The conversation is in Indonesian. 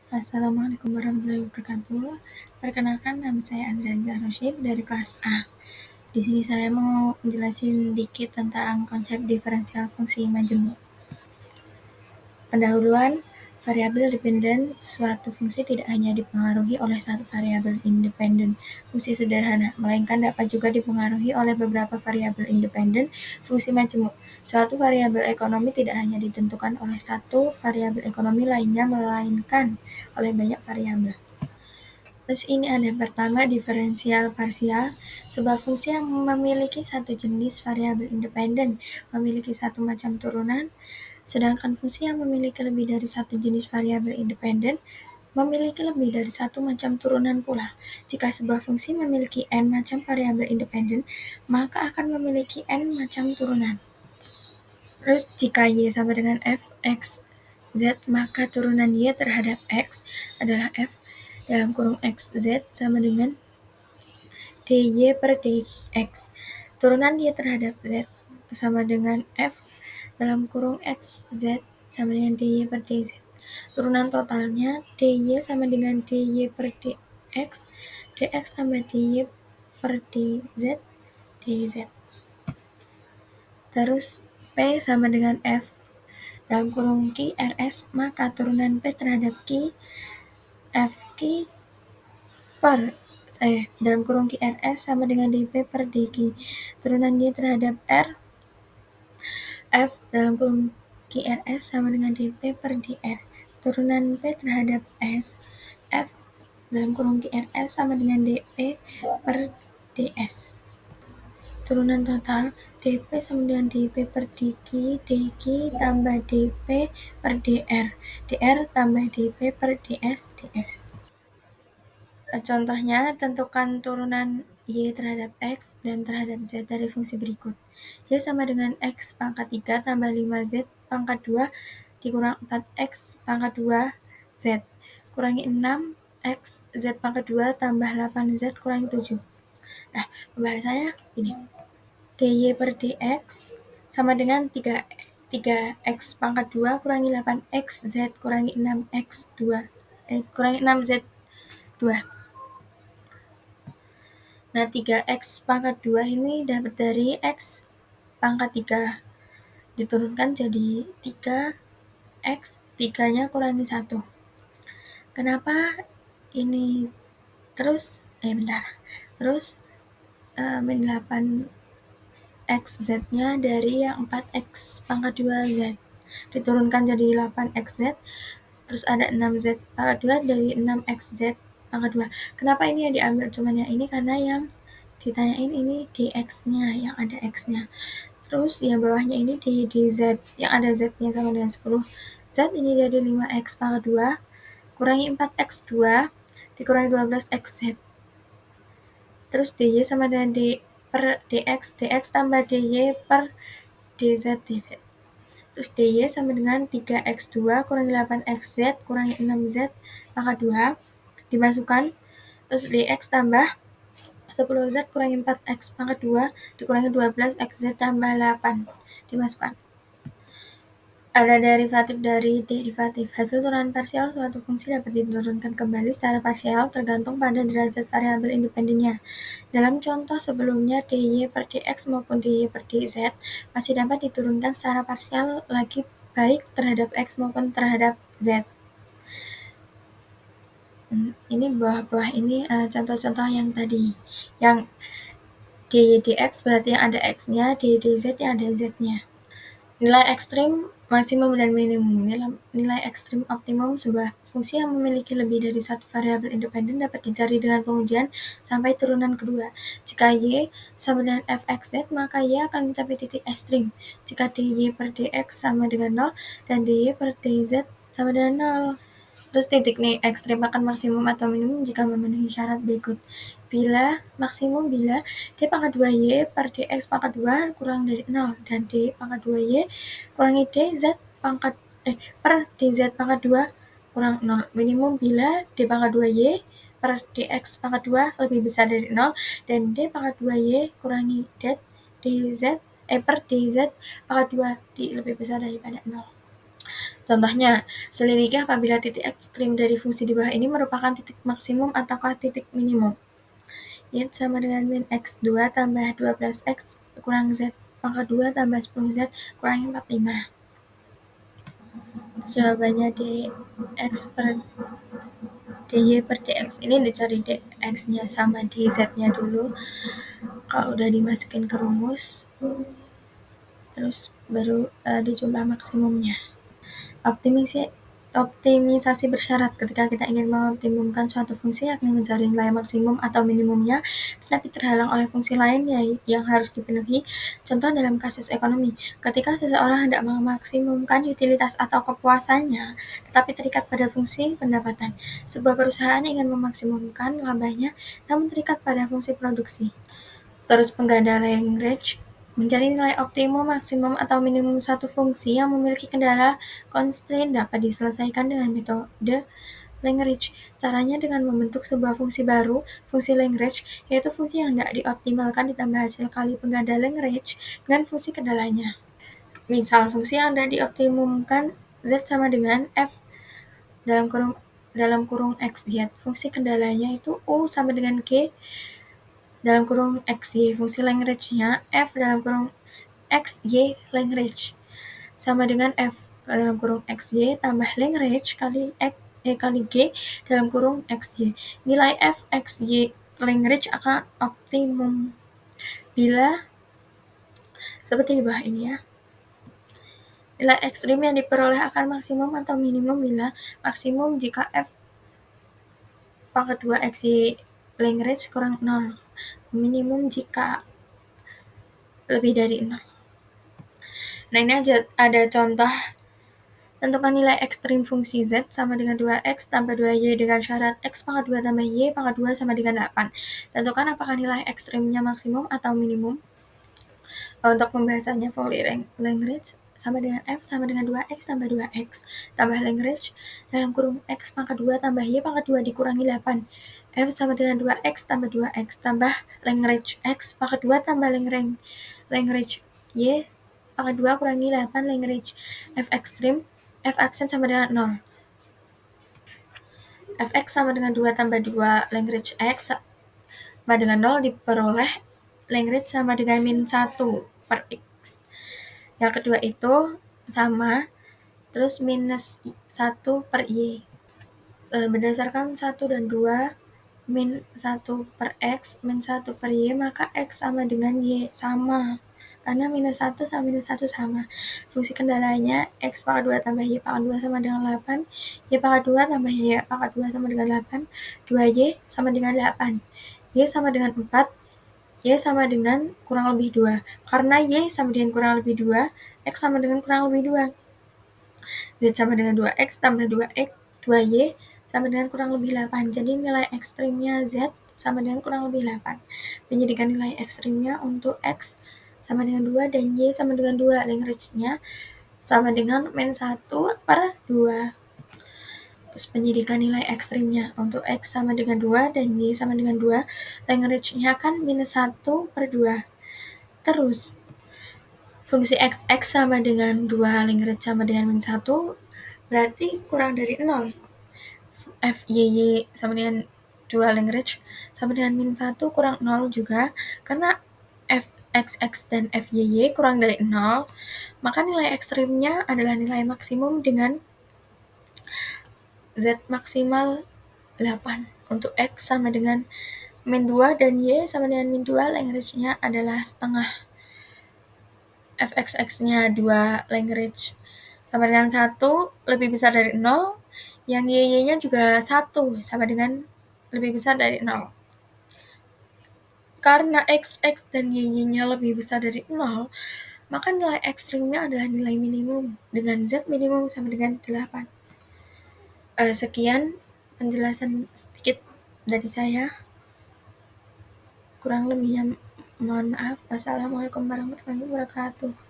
Assalamualaikum warahmatullahi wabarakatuh. Perkenalkan, nama saya Azra Rosyid dari kelas A. Di sini saya mau menjelaskan dikit tentang konsep diferensial fungsi majemuk. Pendahuluan, variabel dependen. Suatu fungsi tidak hanya dipengaruhi oleh satu variabel independen fungsi sederhana, melainkan dapat juga dipengaruhi oleh beberapa variabel independen fungsi majemuk. Suatu variabel ekonomi tidak hanya ditentukan oleh satu variabel ekonomi lainnya, melainkan oleh banyak variabel. Terus ini ada pertama diferensial parsial. Sebuah fungsi yang memiliki satu jenis variabel independen memiliki satu macam turunan, sedangkan fungsi yang memiliki lebih dari satu jenis variabel independen memiliki lebih dari satu macam turunan pula. Jika sebuah fungsi memiliki n macam variabel independen, maka akan memiliki n macam turunan. Terus jika y sama dengan f x z, maka turunan y terhadap x adalah f dalam kurung x z sama dengan dy per dx. Turunan y terhadap z sama dengan f dalam kurung x z sama dengan dy per dz. Turunan totalnya dy sama dengan dy per dx, dx tambah dy per dz, dz. Terus p sama dengan f dalam kurung Q rs, maka turunan P terhadap Q Fq per dalam kurung Q rs sama dengan dP per dQ. Turunan Y terhadap R F dalam kurung Q rs sama dengan dP per dR. Turunan P terhadap S F dalam kurung Q rs sama dengan dP per ds. Turunan total dP sama dengan dP per dQ, dQ tambah dP per dR, dR tambah dP per ds, ds. Contohnya, tentukan turunan Y terhadap X dan terhadap Z dari fungsi berikut. Y sama dengan X pangkat 3 tambah 5Z pangkat 2 dikurang 4X pangkat 2 Z. Kurangi 6X Z pangkat 2 tambah 8Z kurangi 7. Nah, pembahasannya ini. dy per dx sama dengan 3x pangkat 2 kurangi 8x z kurangi 6x 2 kurangi 6z 2. Nah, 3x pangkat 2 ini dapat dari x pangkat 3 diturunkan jadi 3x, 3-nya kurangi 1. Kenapa ini terus terus min 8 XZ-nya dari yang 4X pangkat 2Z diturunkan jadi 8XZ, terus ada 6Z pangkat 2 dari 6XZ pangkat 2. Kenapa ini yang diambil cuman yang ini? Karena yang ditanyain ini dx-nya, yang ada x-nya. Terus yang bawahnya ini dz, yang ada z-nya sama dengan 10. Z ini dari 5x pangkat 2 kurangi 4x2 dikurangi 12xz. Terus dy sama dengan d per dx, dx tambah dy per dz, dz. Terus dy sama dengan 3x2 kurangi 8xz kurangi 6z pangkat 2 dimasukkan. Terus dx tambah 10z kurangi 4x pangkat 2 dikurangi 12xz tambah 8 dimasukkan. Ada derivatif dari derivatif. Hasil turunan parsial suatu fungsi dapat diturunkan kembali secara parsial tergantung pada derajat variabel independennya. Dalam contoh sebelumnya, dy per dx maupun dy per dz masih dapat diturunkan secara parsial lagi baik terhadap x maupun terhadap z. Ini bawah-bawah ini contoh-contoh yang tadi. Yang dy dx berarti yang ada x-nya, dy dz yang ada z-nya. Nilai ekstrim maksimum dan minimum. Nilai ekstrim optimum sebuah fungsi yang memiliki lebih dari satu variabel independen dapat dicari dengan pengujian sampai turunan kedua. Jika y sama dengan fxz, maka y akan mencapai titik ekstrim. Jika dy per dx sama dengan 0 dan dy per dz sama dengan 0. Terus titik nih ekstrim akan maksimum atau minimum jika memenuhi syarat berikut. Bila maksimum bila d pangkat 2y per dx pangkat 2 kurang dari 0 dan d pangkat 2y kurangi dz pangkat per dz pangkat 2 kurang 0. Minimum bila d pangkat 2y per dx pangkat 2 lebih besar dari 0 dan d pangkat 2y kurangi dz per dz pangkat 2 lebih besar daripada 0. Contohnya, selidiki apabila titik ekstrim dari fungsi di bawah ini merupakan titik maksimum ataukah titik minimum. Y sama dengan min X2 tambah 12X kurang Z pangkat 2 tambah 10Z kurangi 45. Jawabannya dx per dy per dx. Ini dicari dx-nya sama dz-nya dulu. Kalau udah dimasukin ke rumus, terus baru dijumlah maksimumnya. Optimisasi bersyarat ketika kita ingin mengoptimumkan suatu fungsi yakni mencari nilai maksimum atau minimumnya tetapi terhalang oleh fungsi lain yang harus dipenuhi. Contoh dalam kasus ekonomi, ketika seseorang hendak memaksimumkan utilitas atau kepuasannya tetapi terikat pada fungsi pendapatan. Sebuah perusahaan ingin memaksimumkan labanya namun terikat pada fungsi produksi. Terus pengganda Lagrange mencari nilai optimum, maksimum, atau minimum suatu fungsi yang memiliki kendala constraint dapat diselesaikan dengan metode Lagrange. Caranya dengan membentuk sebuah fungsi baru, fungsi Lagrange, yaitu fungsi yang hendak dioptimalkan ditambah hasil kali pengganda Lagrange dengan fungsi kendalanya. Misal, fungsi yang hendak dioptimumkan Z sama dengan F dalam kurung XZ. Fungsi kendalanya itu U sama dengan G dalam kurung XY. Fungsi Lagrange-nya F dalam kurung XY Lagrange sama dengan F dalam kurung XY tambah Lagrange kali G dalam kurung XY. Nilai F XY Lagrange akan optimum bila seperti di bawah ini ya. Nilai ekstrim yang diperoleh akan maksimum atau minimum bila maksimum jika F pangkat 2 XY Lagrange kurang 0. Minimum jika lebih dari 0. Nah, ini ada contoh. Tentukan nilai ekstrim fungsi Z sama dengan 2X tambah 2Y dengan syarat X pangkat 2 tambah Y pangkat 2 sama dengan 8. Tentukan apakah nilai ekstrimnya maksimum atau minimum. Untuk pembahasannya, fungsi Lagrange sama dengan F sama dengan 2X tambah 2X tambah Lagrange dalam kurung X pangkat 2 tambah Y pangkat 2 dikurangi 8. F sama dengan 2X tambah 2X tambah Lagrange X pangkat 2 tambah Lagrange Y pangkat 2 kurangi 8 Lagrange F ekstrim F aksen sama dengan 0. Fx sama dengan 2 tambah 2 Lagrange X sama dengan 0 diperoleh Lagrange sama dengan min 1 per X. Yang kedua itu sama, terus minus 1 per Y. Berdasarkan 1 dan 2, min 1 per X, min 1 per Y, maka X sama dengan Y, sama. Karena minus 1 sama minus 1 sama. Fungsi kendalanya X pangkat 2 tambah Y pangkat 2 sama dengan 8. Y pangkat 2 tambah Y pangkat 2 sama dengan 8. 2Y sama dengan 8. Y sama dengan 4. Y sama dengan kurang lebih 2. Karena Y sama dengan kurang lebih 2, X sama dengan kurang lebih 2. Z sama dengan 2X tambah 2X, 2Y sama dengan kurang lebih 8. Jadi nilai ekstrimnya Z sama dengan kurang lebih 8. Menjadikan nilai ekstrimnya untuk X sama dengan 2 dan Y sama dengan 2. Lagrange-nya sama dengan min 1 per 2. Terus penjadikan nilai ekstrimnya untuk X sama dengan 2 dan Y sama dengan 2. Lagrange-nya kan minus 1 per 2. Terus fungsi X sama dengan 2 Lagrange sama dengan min 1 berarti kurang dari 0. FYY sama dengan 2 Lagrange sama dengan min 1 kurang 0 juga. Karena Fxx dan FYY kurang dari 0, maka nilai ekstrimnya adalah nilai maksimum dengan Z maksimal 8. Untuk X sama dengan min 2 dan Y sama dengan min 2, Lagrange-nya adalah setengah. Fxx-nya 2 Lagrange sama dengan 1 lebih besar dari 0, yang Y-nya juga 1 sama dengan lebih besar dari 0. Karena X dan Y-nya lebih besar dari 0, maka nilai ekstrimnya adalah nilai minimum dengan Z minimum sama dengan 8. Sekian penjelasan sedikit dari saya. Kurang lebihnya mohon maaf. Wassalamualaikum warahmatullahi wabarakatuh.